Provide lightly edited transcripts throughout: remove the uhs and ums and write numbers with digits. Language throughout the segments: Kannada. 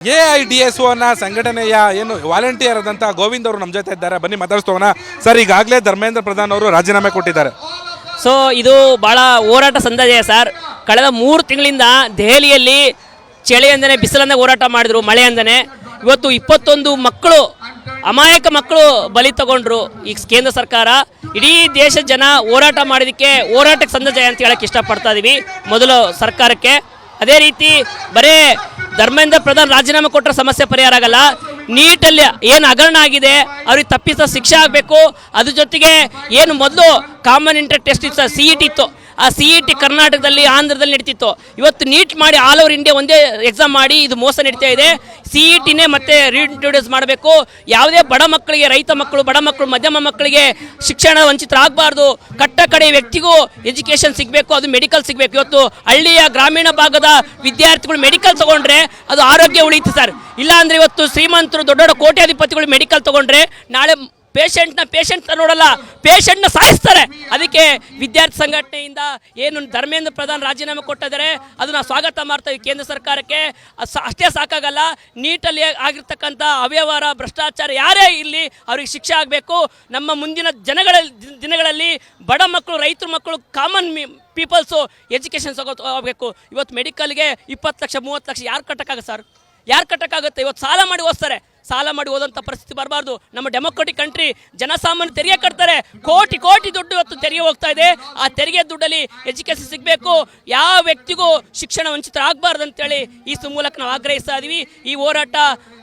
AIDSO ಅನ್ನ ಸಂಘಟನೆಯ ಏನು ವಾಲಂಟಿಯರ್ ಆದಂತ ಗೋವಿಂದ್ ಅವರು ನಮ್ಮ ಜೊತೆ ಇದ್ದಾರೆ. ಬನ್ನಿ ಮಾತಾಡ್ಸೋಣ ಸರ್. ಈಗಾಗಲೇ ಧರ್ಮೇಂದ್ರ ಪ್ರಧಾನ್ ಅವರು ರಾಜೀನಾಮೆ ಕೊಟ್ಟಿದ್ದಾರೆ. ಸೊ ಇದು ಭಾಳ ಹೋರಾಟ ಸಂದರ್ಭ ಸರ್. ಕಳೆದ 3 ತಿಂಗಳಿಂದ ದೆಹಲಿಯಲ್ಲಿ ಚಳಿ ಅಂದನೆ ಬಿಸಿಲಂದ ಹೋರಾಟ ಮಾಡಿದ್ರು, ಮಳೆ ಅಂದನೆ. ಇವತ್ತು 21 ಮಕ್ಕಳು, ಅಮಾಯಕ ಮಕ್ಕಳು ಬಲಿ ತಗೊಂಡ್ರು. ಈಗ ಕೇಂದ್ರ ಸರ್ಕಾರ ಇಡೀ ದೇಶದ ಜನ ಹೋರಾಟ ಮಾಡಿದಕ್ಕೆ ಹೋರಾಟಕ್ಕೆ ಸಂದ ಜಯ ಅಂತ ಹೇಳಕ್ಕೆ ಇಷ್ಟಪಡ್ತಾ ಇದೀವಿ ಮೊದಲು ಸರ್ಕಾರಕ್ಕೆ. ಅದೇ ರೀತಿ ಬರೇ ಧರ್ಮೇಂದ್ರ ಪ್ರಧಾನ್ ರಾಜೀನಾಮೆ ಕೊಟ್ಟರೆ ಸಮಸ್ಯೆ ಪರಿಹಾರ ಆಗಲ್ಲ. ನೀಟಲ್ಲಿ ಏನು ಹಗರಣ ಆಗಿದೆ ಅವ್ರಿಗೆ ತಪ್ಪಿಸ ಶಿಕ್ಷೆ ಆಗಬೇಕು. ಅದ್ರ ಜೊತೆಗೆ ಏನು ಮೊದಲು ಕಾಮನ್ ಇಂಟರ್ ಟೆಸ್ಟ್ ಇತ್ತು, CET ಇತ್ತು, ಆ CET ಕರ್ನಾಟಕದಲ್ಲಿ ಆಂಧ್ರದಲ್ಲಿ ನಡೀತಿತ್ತು. ಇವತ್ತು ನೀಟ್ ಮಾಡಿ ಆಲ್ ಓವರ್ ಇಂಡಿಯಾ ಒಂದೇ ಎಕ್ಸಾಮ್ ಮಾಡಿ ಇದು ಮೋಸ ನಡೀತಾ ಇದೆ. CETನೇ ಮತ್ತೆ ರೀಇಂಟ್ರೊಡ್ಯೂಸ್ ಮಾಡಬೇಕು. ಯಾವುದೇ ಬಡ ಮಕ್ಕಳಿಗೆ, ರೈತ ಮಕ್ಕಳು, ಬಡ ಮಕ್ಕಳು, ಮಧ್ಯಮ ಮಕ್ಕಳಿಗೆ ಶಿಕ್ಷಣ ವಂಚಿತರಾಗಬಾರ್ದು. ಕಟ್ಟ ಕಡೆ ವ್ಯಕ್ತಿಗೂ ಎಜುಕೇಷನ್ ಸಿಗಬೇಕು, ಅದು ಮೆಡಿಕಲ್ ಸಿಗಬೇಕು. ಇವತ್ತು ಹಳ್ಳಿಯ ಗ್ರಾಮೀಣ ಭಾಗದ ವಿದ್ಯಾರ್ಥಿಗಳು ಮೆಡಿಕಲ್ ತಗೊಂಡ್ರೆ ಅದು ಆರೋಗ್ಯ ಉಳಿಯುತ್ತೆ ಸರ್. ಇಲ್ಲಾಂದರೆ ಇವತ್ತು ಶ್ರೀಮಂತರು, ದೊಡ್ಡ ದೊಡ್ಡ ಕೋಟ್ಯಾಧಿಪತಿಗಳು ಮೆಡಿಕಲ್ ತಗೊಂಡ್ರೆ ನಾಳೆ ಪೇಷಂಟ್ ನೋಡಲ್ಲ, ಪೇಷಂಟ್ನ ಸಾಯಿಸ್ತಾರೆ. ಅದಕ್ಕೆ ವಿದ್ಯಾರ್ಥಿ ಸಂಘಟನೆಯಿಂದ ಏನು ಧರ್ಮೇಂದ್ರ ಪ್ರಧಾನ್ ರಾಜೀನಾಮೆ ಕೊಟ್ಟಿದ್ದಾರೆ ಅದನ್ನು ಸ್ವಾಗತ ಮಾಡ್ತಾ ಇದ್ದೀವಿ ಕೇಂದ್ರ ಸರ್ಕಾರಕ್ಕೆ. ಅಷ್ಟೇ ಸಾಕಾಗಲ್ಲ, ನೀಟಲ್ಲಿ ಆಗಿರ್ತಕ್ಕಂಥ ಅವ್ಯವಹಾರ, ಭ್ರಷ್ಟಾಚಾರ ಯಾರೇ ಇಲ್ಲಿ ಅವ್ರಿಗೆ ಶಿಕ್ಷೆ ಆಗಬೇಕು. ನಮ್ಮ ಮುಂದಿನ ದಿನಗಳಲ್ಲಿ ಬಡ ಮಕ್ಕಳು, ರೈತರ ಮಕ್ಕಳು, ಕಾಮನ್ ಪೀಪಲ್ಸು ಎಜುಕೇಷನ್ ಹೋಗಬೇಕು. ಇವತ್ತು ಮೆಡಿಕಲ್ಗೆ 20 ಲಕ್ಷ 30 ಲಕ್ಷ ಯಾರು ಕಟ್ಟಕ್ಕಾಗುತ್ತೆ ಸರ್? ಯಾರು ಕಟ್ಟಕ್ಕಾಗುತ್ತೆ? ಇವತ್ತು ಸಾಲ ಮಾಡಿ ಓದಿಸ್ತಾರೆ. ಸಾಲ ಮಾಡಿ ಓದೋಂಥ ಪರಿಸ್ಥಿತಿ ಬರಬಾರ್ದು. ನಮ್ಮ ಡೆಮೊಕ್ರೆಟಿಕ್ ಕಂಟ್ರಿ, ಜನಸಾಮಾನ್ಯ ತೆರಿಗೆ ಕಟ್ತಾರೆ. ಕೋಟಿ ದುಡ್ಡು ಇವತ್ತು ತೆರಿಗೆ ಹೋಗ್ತಾ ಇದೆ. ಆ ತೆರಿಗೆ ದುಡ್ಡಲ್ಲಿ ಎಜುಕೇಷನ್ ಸಿಗಬೇಕು. ಯಾವ ವ್ಯಕ್ತಿಗೂ ಶಿಕ್ಷಣ ವಂಚಿತ ಆಗಬಾರ್ದು ಅಂತೇಳಿ ಈ ಮೂಲಕ ನಾವು ಆಗ್ರಹಿಸ್ತಾ ಇದೀವಿ. ಈ ಹೋರಾಟ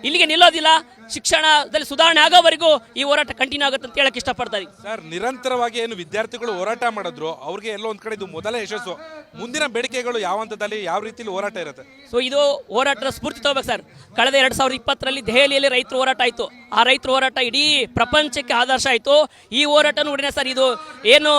ಇಲ್ಲಿಗೆ ನಿಲ್ಲೋದಿಲ್ಲ. ಶಿಕ್ಷಣದಲ್ಲಿ ಸುಧಾರಣೆ ಆಗೋವರೆಗೂ ಈ ಹೋರಾಟ ಕಂಟಿನ್ಯೂ ಆಗುತ್ತೆ ಅಂತ ಹೇಳಕ್ಕೆ ಇಷ್ಟಪಡ್ತಾ ಇದೀವಿ ಸರ್. ನಿರಂತರವಾಗಿ ಏನು ವಿದ್ಯಾರ್ಥಿಗಳು ಹೋರಾಟ ಮಾಡಿದ್ರು ಅವ್ರಿಗೆ ಎಲ್ಲೋ ಒಂದ್ ಕಡೆ ಇದು ಮೊದಲ ಯಶಸ್ಸು. ಮುಂದಿನ ಬೇಡಿಕೆಗಳು ಯಾವ ಹಂತದಲ್ಲಿ, ಯಾವ ರೀತಿಯಲ್ಲಿ ಹೋರಾಟ ಇರುತ್ತೆ? ಸೊ ಇದು ಹೋರಾಟದ ಸ್ಫೂರ್ತಿ ತಗೋಬೇಕು ಸರ್. ಕಳೆದ 2020ರಲ್ಲಿ ದೆಹಲಿಯಲ್ಲಿ ರೈತರ ಹೋರಾಟ ಆಯಿತು. ಆ ರೈತರ ಹೋರಾಟ ಇಡೀ ಪ್ರಪಂಚಕ್ಕೆ ಆದರ್ಶ ಆಯಿತು. ಈ ಹೋರಾಟ ನೋಡಿನ ಸರ್, ಇದು ಏನು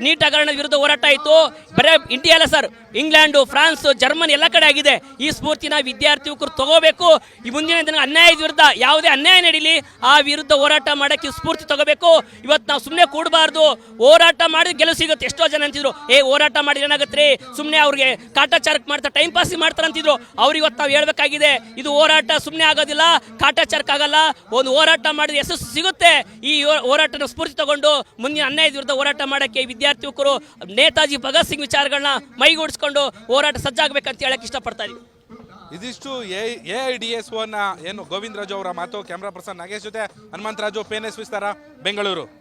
ನೀಟ್ ಹಗರಣದ ವಿರುದ್ಧ ಹೋರಾಟ ಆಯಿತು. ಬರೀ ಇಂಡಿಯಾ ಅಲ್ಲ ಸರ್, ಇಂಗ್ಲೆಂಡು, ಫ್ರಾನ್ಸ್, ಜರ್ಮನಿ ಎಲ್ಲ ಕಡೆ ಆಗಿದೆ. ಈ ಸ್ಫೂರ್ತಿನ ವಿದ್ಯಾರ್ಥಿ ಯುವಕರು ತಗೋಬೇಕು. ಈ ಮುಂದಿನ ದಿನ ಅನ್ಯಾಯದ ವಿರುದ್ಧ ಯಾವುದೇ ಅನ್ಯಾಯ ನಡೀಲಿ ಆ ವಿರುದ್ಧ ಹೋರಾಟ ಮಾಡೋಕ್ಕೆ ಸ್ಫೂರ್ತಿ ತಗೋಬೇಕು. ಇವತ್ತು ನಾವು ಸುಮ್ಮನೆ ಕೂಡಬಾರ್ದು. ಹೋರಾಟ ಮಾಡಿದ್ರೆ ಗೆಲುವು ಸಿಗುತ್ತೆ. ಎಷ್ಟೋ ಜನ ಅಂತಿದ್ರು, ಹೋರಾಟ ಮಾಡಿದ್ರೆ ಏನಾಗುತ್ತೆ ರೀ, ಸುಮ್ಮನೆ ಅವ್ರಿಗೆ ಕಾಟಾಚಾರಕ್ಕೆ ಮಾಡ್ತಾರೆ, ಟೈಮ್ ಪಾಸ್ ಮಾಡ್ತಾರೆ ಅಂತಿದ್ರು. ಅವ್ರು ಇವತ್ತು ನಾವು ಹೇಳ್ಬೇಕಾಗಿದೆ, ಇದು ಹೋರಾಟ ಸುಮ್ಮನೆ ಆಗೋದಿಲ್ಲ, ಕಾಟಾಚಾರಕ್ಕೆ ಆಗಲ್ಲ. ಒಂದು ಹೋರಾಟ ಮಾಡಿದ್ರೆ ಯಶಸ್ಸು ಸಿಗುತ್ತೆ. ಈ ಹೋರಾಟದ ಸ್ಫೂರ್ತಿ ತಗೊಂಡು ಮುಂದಿನ ಅನ್ಯಾಯದ ವಿರುದ್ಧ ಹೋರಾಟ ಮಾಡೋಕ್ಕೆ ವಿದ್ಯಾರ್ಥಿ ಯುವಕರು ನೇತಾಜಿ ಭಗತ್ ಸಿಂಗ್ ವಿಚಾರಗಳನ್ನ ಮೈಗೂಡಿಸ್ಕೊಂಡು ಹೋರಾಟ ಸಜ್ಜಾಗಬೇಕಂತ ಹೇಳಕ್ಕೆ ಇಷ್ಟಪಡ್ತಾ ಇದೀವಿ. ಇದಿಷ್ಟು AIDSO ಏನು ಗೋವಿಂದ್ ರಾಜು ಅವರ ಮಾತು. ಕ್ಯಾಮ್ರಾ ಪರ್ಸನ್ ನಾಗೇಶ್ ಜೊತೆ ಹನುಮಂತರಾಜು, PNS ವಿಸ್ತಾರ, ಬೆಂಗಳೂರು.